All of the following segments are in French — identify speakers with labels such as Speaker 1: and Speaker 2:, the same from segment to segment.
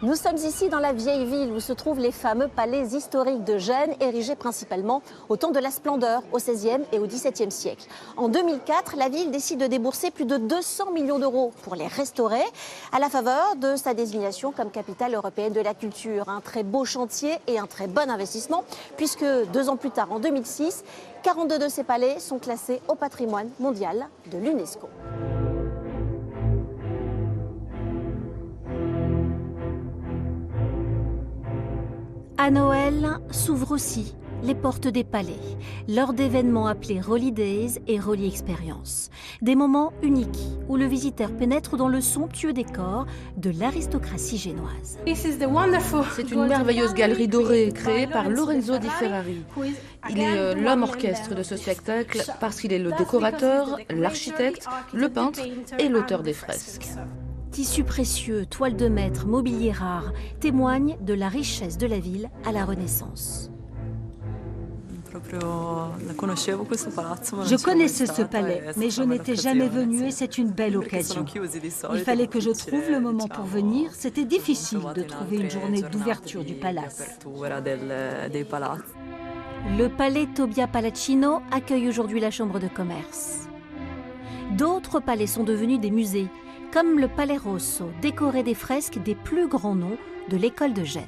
Speaker 1: Nous sommes ici dans la vieille ville où se trouvent les fameux palais historiques de Gênes, érigés principalement au temps de la splendeur, au XVIe et au XVIIe siècle. En 2004, la ville décide de débourser plus de 200 millions d'euros pour les restaurer, à la faveur de sa désignation comme capitale européenne de la culture. Un très beau chantier et un très bon investissement, puisque 2 ans plus tard, en 2006, 42 de ces palais sont classés au patrimoine mondial de l'UNESCO. À Noël s'ouvrent aussi les portes des palais, lors d'événements appelés Rolly Days et Rolly Experience. Des moments uniques où le visiteur pénètre dans le somptueux décor de l'aristocratie génoise.
Speaker 2: C'est une merveilleuse galerie dorée créée par Lorenzo Di Ferrari. Il est l'homme orchestre de ce spectacle parce qu'il est le décorateur, l'architecte, le peintre et l'auteur des fresques.
Speaker 1: Tissus précieux, toiles de maître, mobilier rare témoignent de la richesse de la ville à la Renaissance.
Speaker 3: Je connaissais ce palais, mais je n'étais jamais venue et c'est une belle occasion. Il fallait que je trouve le moment pour venir. C'était difficile de trouver une journée d'ouverture du palace.
Speaker 1: Le palais Tobia Palacino accueille aujourd'hui la chambre de commerce. D'autres palais sont devenus des musées, comme le Palais Rosso, décoré des fresques des plus grands noms de l'école de Gênes.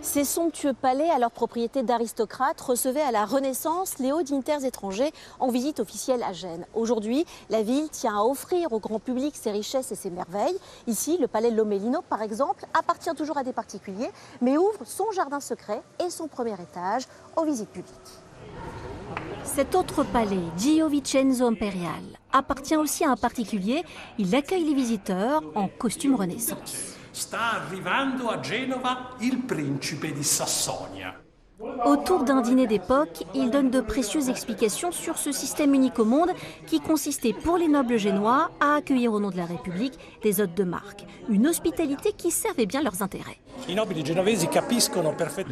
Speaker 1: Ces somptueux palais, à leur propriété d'aristocrates, recevaient à la Renaissance les hauts dignitaires étrangers en visite officielle à Gênes. Aujourd'hui, la ville tient à offrir au grand public ses richesses et ses merveilles. Ici, le palais Lomellino, par exemple, appartient toujours à des particuliers, mais ouvre son jardin secret et son premier étage aux visites publiques. Cet autre palais, Gio Vincenzo Imperial, appartient aussi à un particulier. Il accueille les visiteurs en costume Renaissance.
Speaker 4: Sta arrivando a Genova il principe di Sassonia.
Speaker 1: Autour d'un dîner d'époque, il donne de précieuses explications sur ce système unique au monde qui consistait pour les nobles génois à accueillir au nom de la République des hôtes de marque. Une hospitalité qui servait bien leurs intérêts.
Speaker 5: Les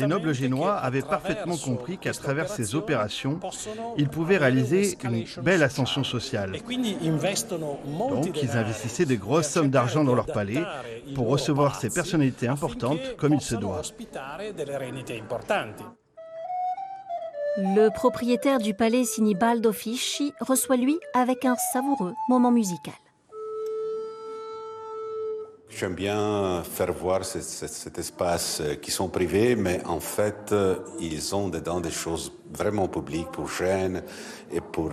Speaker 5: nobles génois avaient parfaitement compris qu'à travers ces opérations, ils pouvaient réaliser une belle ascension sociale. Donc, ils investissaient de grosses sommes d'argent dans leur palais pour recevoir ces personnalités importantes comme il se doit.
Speaker 1: Le propriétaire du palais Sinibaldo Fischi reçoit lui avec un savoureux moment musical.
Speaker 6: J'aime bien faire voir cet espace qui sont privés, mais en fait, ils ont dedans des choses vraiment publiques pour Gênes et pour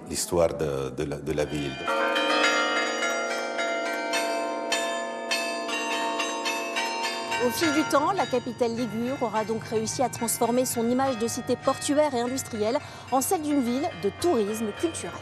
Speaker 6: l'histoire de la ville.
Speaker 1: Au fil du temps, la capitale ligure aura donc réussi à transformer son image de cité portuaire et industrielle en celle d'une ville de tourisme culturel.